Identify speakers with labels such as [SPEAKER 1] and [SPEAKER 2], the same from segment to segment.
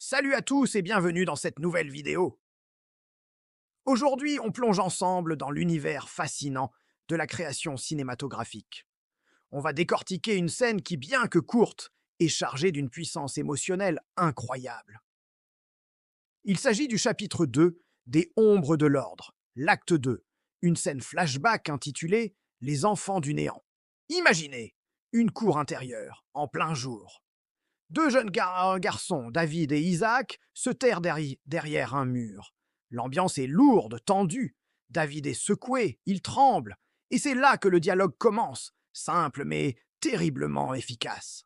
[SPEAKER 1] Salut à tous et bienvenue dans cette nouvelle vidéo. Aujourd'hui, on plonge ensemble dans l'univers fascinant de la création cinématographique. On va décortiquer une scène qui, bien que courte, est chargée d'une puissance émotionnelle incroyable. Il s'agit du chapitre 2 des Ombres de l'Ordre, l'acte 2, une scène flashback intitulée Les enfants du néant. Imaginez une cour intérieure, en plein jour. Deux jeunes garçons, David et Isaac, se terrent derrière un mur. L'ambiance est lourde, tendue. David est secoué, il tremble. Et c'est là que le dialogue commence, simple mais terriblement efficace.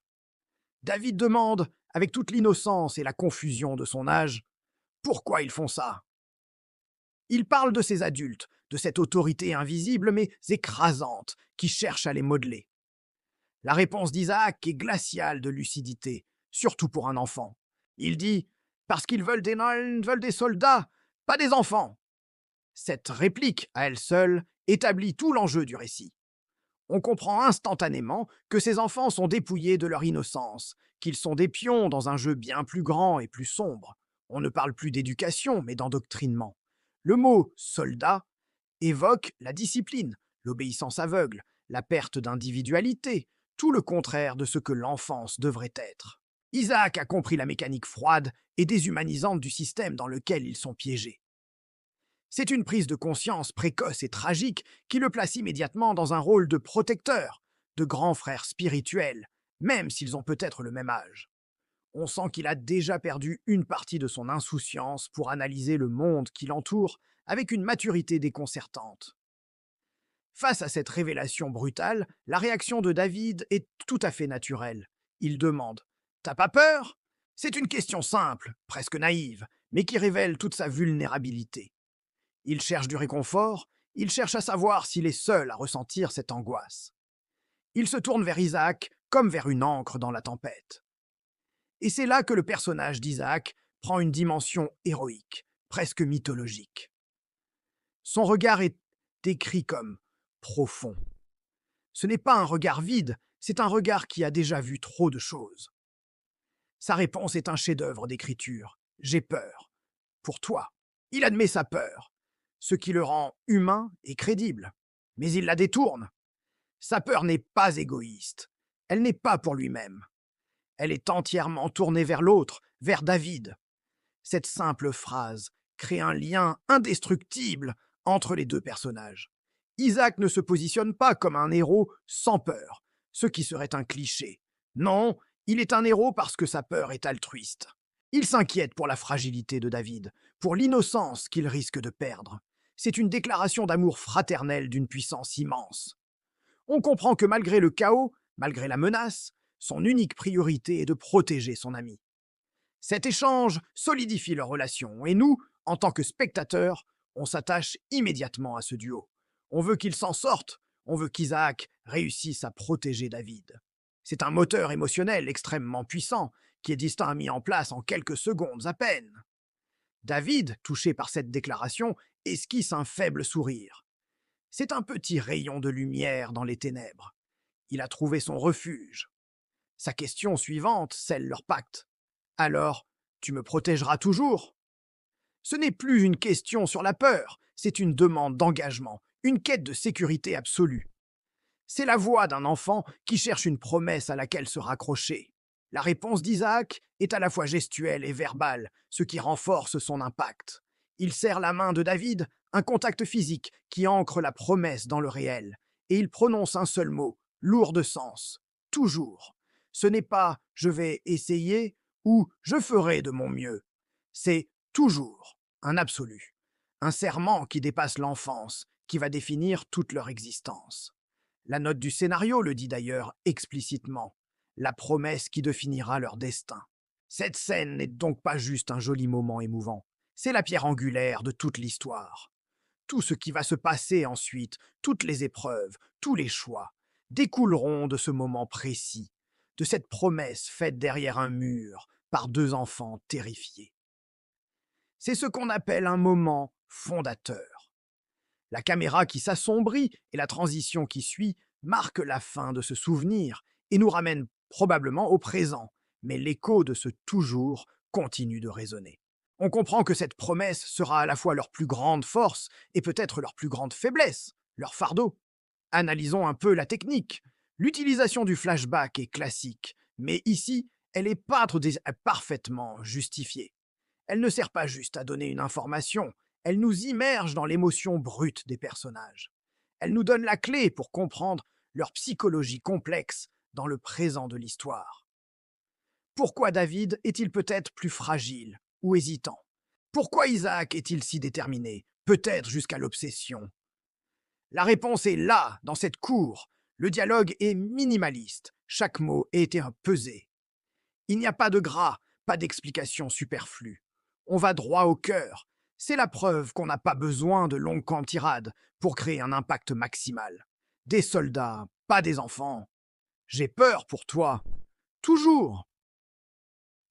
[SPEAKER 1] David demande, avec toute l'innocence et la confusion de son âge, pourquoi ils font ça. Il parle de ces adultes, de cette autorité invisible mais écrasante qui cherche à les modeler. La réponse d'Isaac est glaciale de lucidité, surtout pour un enfant. Il dit « Parce qu'ils veulent des nains, veulent des soldats, pas des enfants !» Cette réplique, à elle seule, établit tout l'enjeu du récit. On comprend instantanément que ces enfants sont dépouillés de leur innocence, qu'ils sont des pions dans un jeu bien plus grand et plus sombre. On ne parle plus d'éducation, mais d'endoctrinement. Le mot « soldat » évoque la discipline, l'obéissance aveugle, la perte d'individualité, tout le contraire de ce que l'enfance devrait être. Isaac a compris la mécanique froide et déshumanisante du système dans lequel ils sont piégés. C'est une prise de conscience précoce et tragique qui le place immédiatement dans un rôle de protecteur, de grand frère spirituel, même s'ils ont peut-être le même âge. On sent qu'il a déjà perdu une partie de son insouciance pour analyser le monde qui l'entoure avec une maturité déconcertante. Face à cette révélation brutale, la réaction de David est tout à fait naturelle. Il demande « T'as pas peur ?» C'est une question simple, presque naïve, mais qui révèle toute sa vulnérabilité. Il cherche du réconfort, il cherche à savoir s'il est seul à ressentir cette angoisse. Il se tourne vers Isaac comme vers une ancre dans la tempête. Et c'est là que le personnage d'Isaac prend une dimension héroïque, presque mythologique. Son regard est décrit comme profond. Ce n'est pas un regard vide, c'est un regard qui a déjà vu trop de choses. Sa réponse est un chef-d'œuvre d'écriture. J'ai peur. Pour toi. Il admet sa peur, ce qui le rend humain et crédible. Mais il la détourne. Sa peur n'est pas égoïste. Elle n'est pas pour lui-même. Elle est entièrement tournée vers l'autre, vers David. Cette simple phrase crée un lien indestructible entre les deux personnages. Isaac ne se positionne pas comme un héros sans peur, ce qui serait un cliché. Non, il est un héros parce que sa peur est altruiste. Il s'inquiète pour la fragilité de David, pour l'innocence qu'il risque de perdre. C'est une déclaration d'amour fraternel d'une puissance immense. On comprend que malgré le chaos, malgré la menace, son unique priorité est de protéger son ami. Cet échange solidifie leur relation et nous, en tant que spectateurs, on s'attache immédiatement à ce duo. On veut qu'il s'en sorte, on veut qu'Isaac réussisse à protéger David. C'est un moteur émotionnel extrêmement puissant qui est distinct mis en place en quelques secondes à peine. David, touché par cette déclaration, esquisse un faible sourire. C'est un petit rayon de lumière dans les ténèbres. Il a trouvé son refuge. Sa question suivante scelle leur pacte. Alors, tu me protégeras toujours? Ce n'est plus une question sur la peur, c'est une demande d'engagement, une quête de sécurité absolue. C'est la voix d'un enfant qui cherche une promesse à laquelle se raccrocher. La réponse d'Isaac est à la fois gestuelle et verbale, ce qui renforce son impact. Il serre la main de David, un contact physique qui ancre la promesse dans le réel, et il prononce un seul mot, lourd de sens, toujours. Ce n'est pas « je vais essayer » ou « je ferai de mon mieux ». C'est toujours un absolu, un serment qui dépasse l'enfance, qui va définir toute leur existence. La note du scénario le dit d'ailleurs explicitement, la promesse qui définira leur destin. Cette scène n'est donc pas juste un joli moment émouvant, c'est la pierre angulaire de toute l'histoire. Tout ce qui va se passer ensuite, toutes les épreuves, tous les choix, découleront de ce moment précis, de cette promesse faite derrière un mur par deux enfants terrifiés. C'est ce qu'on appelle un moment fondateur. La caméra qui s'assombrit et la transition qui suit marquent la fin de ce souvenir et nous ramènent probablement au présent, mais l'écho de ce toujours continuent de résonner. On comprend que cette promesse sera à la fois leur plus grande force et peut-être leur plus grande faiblesse, leur fardeau. Analysons un peu la technique. L'utilisation du flashback est classique, mais ici, elle est parfaitement justifiée. Elle ne sert pas juste à donner une information, elle nous immerge dans l'émotion brute des personnages. Elle nous donne la clé pour comprendre leur psychologie complexe dans le présent de l'histoire. Pourquoi David est-il peut-être plus fragile ou hésitant? Pourquoi Isaac est-il si déterminé, peut-être jusqu'à l'obsession? La réponse est là, dans cette cour. Le dialogue est minimaliste, chaque mot est pesé. Il n'y a pas de gras, pas d'explication superflue. On va droit au cœur. C'est la preuve qu'on n'a pas besoin de longues cantirades pour créer un impact maximal. Des soldats, pas des enfants. J'ai peur pour toi. Toujours.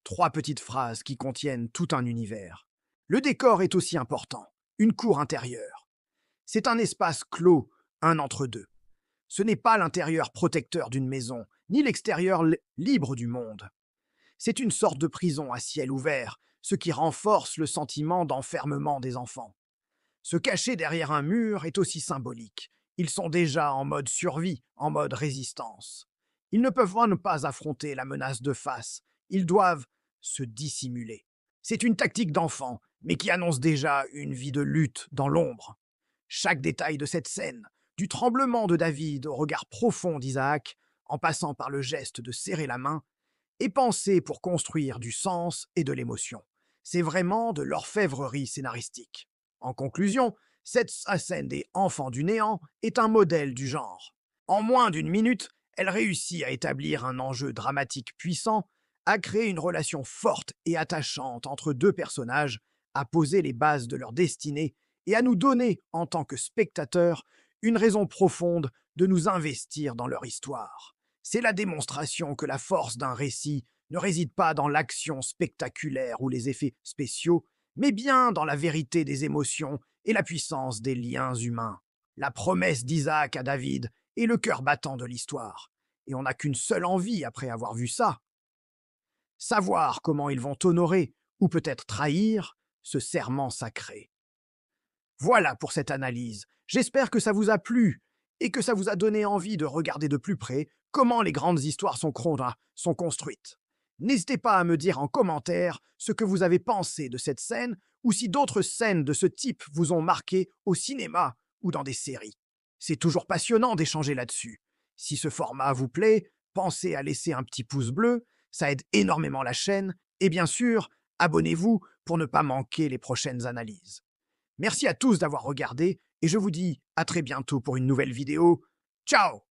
[SPEAKER 1] 3 petites phrases qui contiennent tout un univers. Le décor est aussi important. Une cour intérieure. C'est un espace clos, un entre-deux. Ce n'est pas l'intérieur protecteur d'une maison, ni l'extérieur libre du monde. C'est une sorte de prison à ciel ouvert, ce qui renforce le sentiment d'enfermement des enfants. Se cacher derrière un mur est aussi symbolique. Ils sont déjà en mode survie, en mode résistance. Ils ne peuvent pas affronter la menace de face. Ils doivent se dissimuler. C'est une tactique d'enfant, mais qui annonce déjà une vie de lutte dans l'ombre. Chaque détail de cette scène, du tremblement de David au regard profond d'Isaac, en passant par le geste de serrer la main, est pensé pour construire du sens et de l'émotion. C'est vraiment de l'orfèvrerie scénaristique. En conclusion, cette scène des Enfants du néant est un modèle du genre. En moins d'une minute, elle réussit à établir un enjeu dramatique puissant, à créer une relation forte et attachante entre deux personnages, à poser les bases de leur destinée et à nous donner, en tant que spectateurs, une raison profonde de nous investir dans leur histoire. C'est la démonstration que la force d'un récit ne réside pas dans l'action spectaculaire ou les effets spéciaux, mais bien dans la vérité des émotions et la puissance des liens humains. La promesse d'Isaac à David est le cœur battant de l'histoire. Et on n'a qu'une seule envie après avoir vu ça. Savoir comment ils vont honorer, ou peut-être trahir, ce serment sacré. Voilà pour cette analyse. J'espère que ça vous a plu et que ça vous a donné envie de regarder de plus près comment les grandes histoires sont construites. N'hésitez pas à me dire en commentaire ce que vous avez pensé de cette scène ou si d'autres scènes de ce type vous ont marqué au cinéma ou dans des séries. C'est toujours passionnant d'échanger là-dessus. Si ce format vous plaît, pensez à laisser un petit pouce bleu, ça aide énormément la chaîne, et bien sûr, abonnez-vous pour ne pas manquer les prochaines analyses. Merci à tous d'avoir regardé et je vous dis à très bientôt pour une nouvelle vidéo. Ciao!